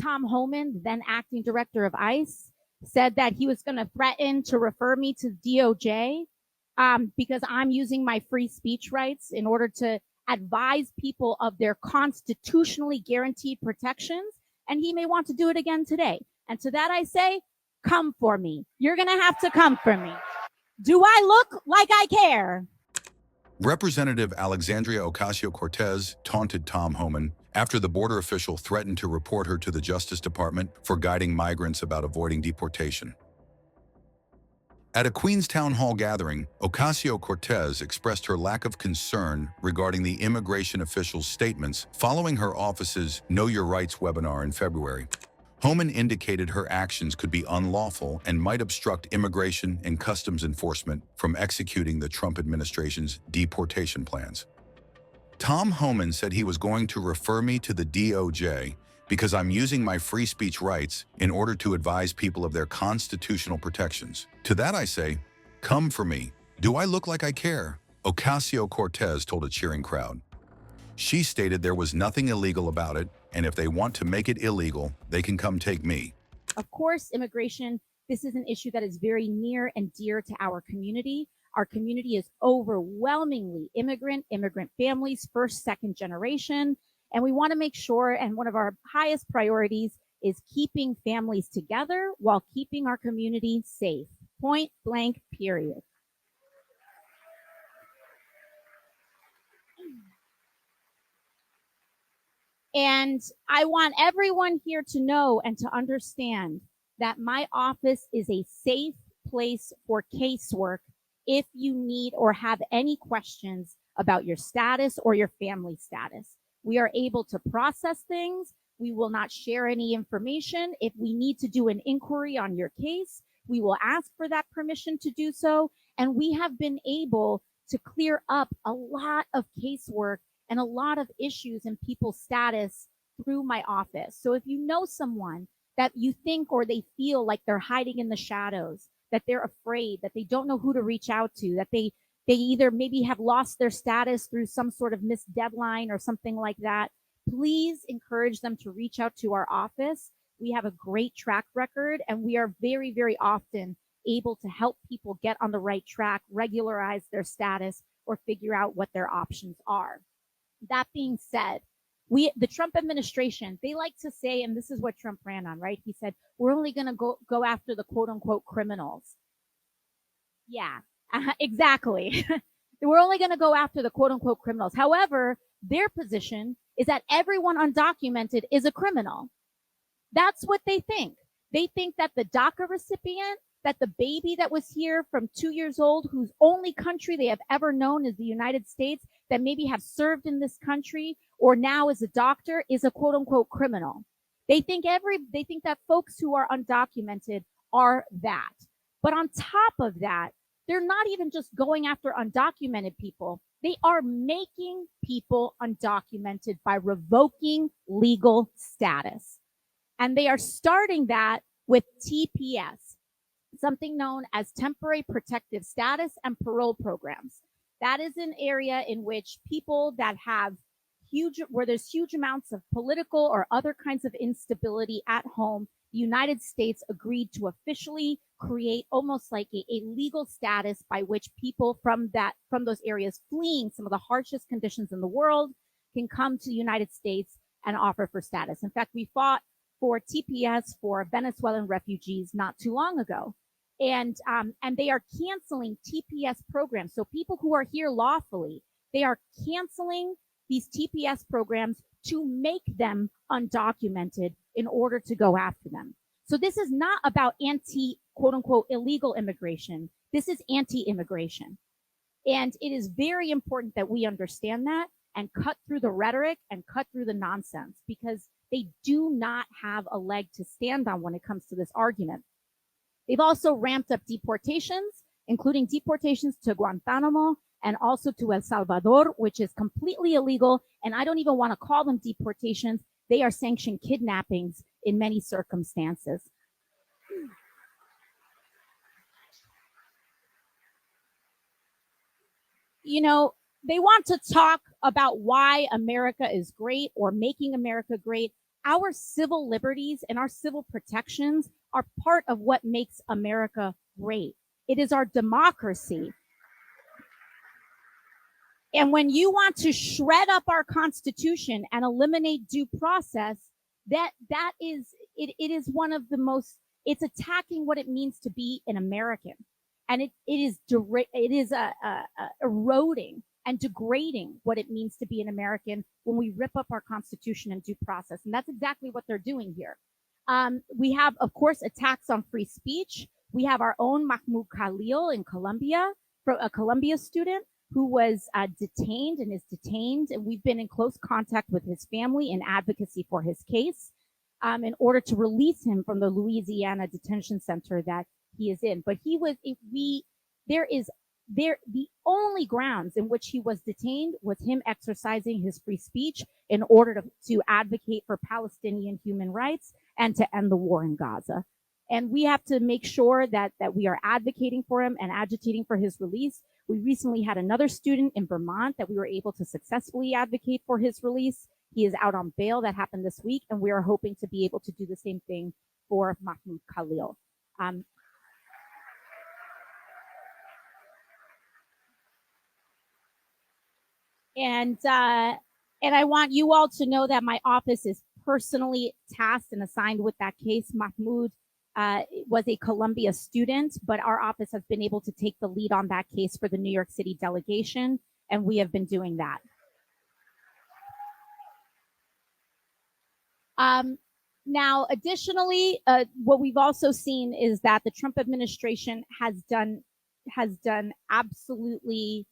Tom Homan, then acting director of ICE, said that he was going to threaten to refer me to DOJ because I'm using my free speech rights in order to advise people of their constitutionally guaranteed protections. And he may want to do it again today. And to that I say, come for me. You're going to have to come for me. Do I look like I care? Representative Alexandria Ocasio-Cortez taunted Tom Homan after the border official threatened to report her to the Justice Department for guiding migrants about avoiding deportation. At a Queens town hall gathering, Ocasio-Cortez expressed her lack of concern regarding the immigration official's statements following her office's Know Your Rights webinar in February. Homan indicated her actions could be unlawful and might obstruct immigration and customs enforcement from executing the Trump administration's deportation plans. Tom Homan said he was going to refer me to the DOJ because I'm using my free speech rights in order to advise people of their constitutional protections. To that I say, come for me. Do I look like I care? Ocasio-Cortez told a cheering crowd. She stated there was nothing illegal about it, and if they want to make it illegal, they can come take me. Of course, immigration, this is an issue that is very near and dear to our community. Our community is overwhelmingly immigrant families, first, second generation. And we want to make sure, and one of our highest priorities is keeping families together while keeping our community safe. Point blank, period. And I want everyone here to know and to understand that my office is a safe place for casework if you need or have any questions about your status or your family status. We are able to process things. We will not share any information. If we need to do an inquiry on your case, we will ask for that permission to do so. And we have been able to clear up a lot of casework and a lot of issues in people's status through my office. So if you know someone that you think or they feel like they're hiding in the shadows, that they're afraid, that they don't know who to reach out to, that they either maybe have lost their status through some sort of missed deadline or something like that, please encourage them to reach out to our office. We have a great track record, and we are very, very often able to help people get on the right track, regularize their status, or figure out what their options are. That being said, the Trump administration, they like to say, and this is what Trump ran on, right? He said, we're only going to go after the quote unquote criminals. Yeah, exactly. We're only going to go after the quote unquote criminals. However, their position is that everyone undocumented is a criminal. That's what they think. They think that the DACA recipient, that the baby that was here from 2 years old, whose only country they have ever known is the United States, that maybe have served in this country or now is a doctor, is a quote unquote criminal. They think that folks who are undocumented are that. But on top of that, they're not even just going after undocumented people. They are making people undocumented by revoking legal status. And they are starting that with TPS, something known as temporary protective status and parole programs. That is an area in which people that have where there's huge amounts of political or other kinds of instability at home, the United States agreed to officially create almost like a legal status by which people from those areas fleeing some of the harshest conditions in the world can come to the United States and offer for status. In fact, we fought for TPS for Venezuelan refugees not too long ago. And they are canceling TPS programs. So people who are here lawfully, they are canceling these TPS programs to make them undocumented in order to go after them. So this is not about quote unquote illegal immigration. This is anti-immigration. And it is very important that we understand that and cut through the rhetoric and cut through the nonsense, because they do not have a leg to stand on when it comes to this argument. They've also ramped up deportations, including deportations to Guantanamo and also to El Salvador, which is completely illegal. And I don't even want to call them deportations. They are sanctioned kidnappings in many circumstances. You know, they want to talk about why America is great or making America great. Our civil liberties and our civil protections are part of what makes America great. It is our democracy. And when you want to shred up our Constitution and eliminate due process, that is it is one of the most, it's attacking what it means to be an American, and it is eroding and degrading what it means to be an American when we rip up our Constitution and due process, and that's exactly what they're doing here. We have, of course, attacks on free speech. We have our own Mahmoud Khalil in Colombia, a Columbia student who was detained and is detained. And we've been in close contact with his family in advocacy for his case in order to release him from the Louisiana detention center that he is in. But the only grounds in which he was detained was him exercising his free speech in order to advocate for Palestinian human rights and to end the war in Gaza. And we have to make sure that we are advocating for him and agitating for his release. We recently had another student in Vermont that we were able to successfully advocate for his release. He is out on bail. That happened this week, and we are hoping to be able to do the same thing for Mahmoud Khalil. And I want you all to know that my office is personally tasked and assigned with that case. Mahmoud was a Columbia student, but our office has been able to take the lead on that case for the New York City delegation, and we have been doing that. Now, additionally, what we've also seen is that the Trump administration has done absolutely,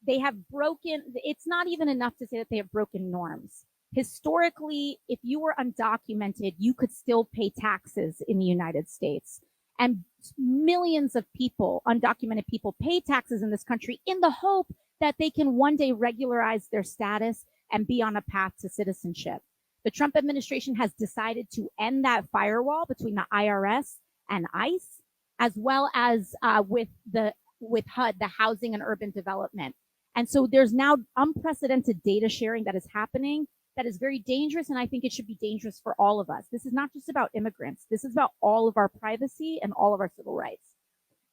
they have broken, it's not even enough to say that they have broken norms. Historically, if you were undocumented, you could still pay taxes in the United States. And millions of people, undocumented people, pay taxes in this country in the hope that they can one day regularize their status and be on a path to citizenship. The Trump administration has decided to end that firewall between the IRS and ICE, as well as with HUD, the Housing and Urban Development. And so there's now unprecedented data sharing that is happening that is very dangerous, and I think it should be dangerous for all of us. This is not just about immigrants. This is about all of our privacy and all of our civil rights.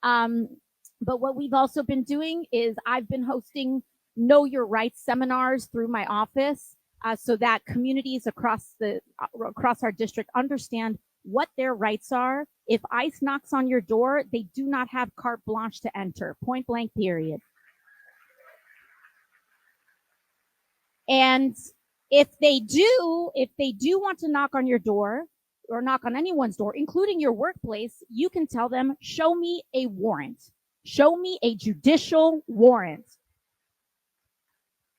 But what we've also been doing is I've been hosting Know Your Rights seminars through my office so that communities across our district understand what their rights are. If ICE knocks on your door, they do not have carte blanche to enter, point blank, period. And if they do want to knock on your door or knock on anyone's door, including your workplace, you can tell them, show me a warrant. Show me a judicial warrant.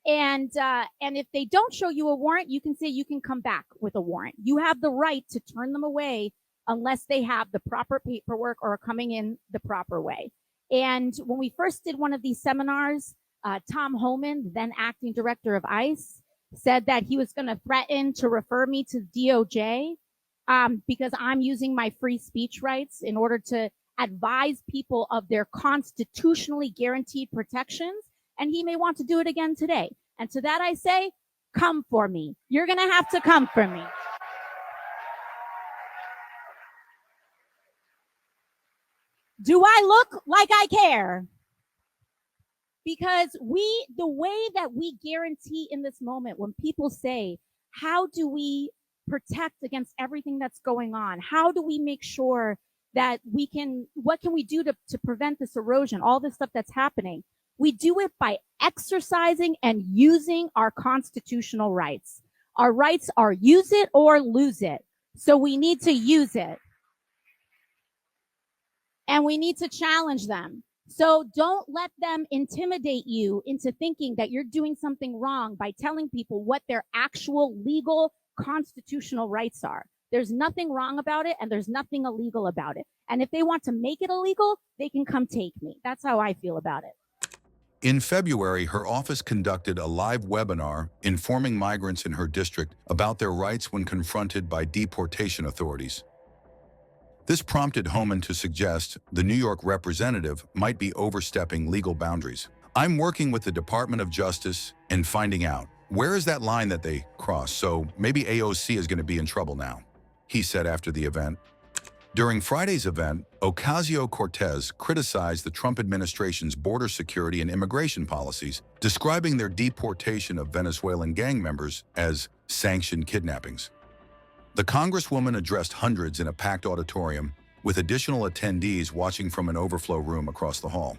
And if they don't show you a warrant, you can say you can come back with a warrant. You have the right to turn them away unless they have the proper paperwork or are coming in the proper way. And when we first did one of these seminars, Tom Homan, then acting director of ICE, said that he was going to threaten to refer me to DOJ because I'm using my free speech rights in order to advise people of their constitutionally guaranteed protections. And he may want to do it again today. And to that I say, come for me. You're going to have to come for me. Do I look like I care? Because the way that we guarantee in this moment, when people say, how do we protect against everything that's going on? How do we make sure that what can we do to prevent this erosion, all this stuff that's happening? We do it by exercising and using our constitutional rights. Our rights are use it or lose it. So we need to use it. And we need to challenge them. So don't let them intimidate you into thinking that you're doing something wrong by telling people what their actual legal constitutional rights are. There's nothing wrong about it, and there's nothing illegal about it. And if they want to make it illegal, they can come take me. That's how I feel about it. In February, her office conducted a live webinar informing migrants in her district about their rights when confronted by deportation authorities. This prompted Homan to suggest the New York representative might be overstepping legal boundaries. I'm working with the Department of Justice and finding out Where is that line that they cross? So maybe AOC is going to be in trouble now, he said after the event. During Friday's event, Ocasio-Cortez criticized the Trump administration's border security and immigration policies, describing their deportation of Venezuelan gang members as sanctioned kidnappings. The Congresswoman addressed hundreds in a packed auditorium, with additional attendees watching from an overflow room across the hall.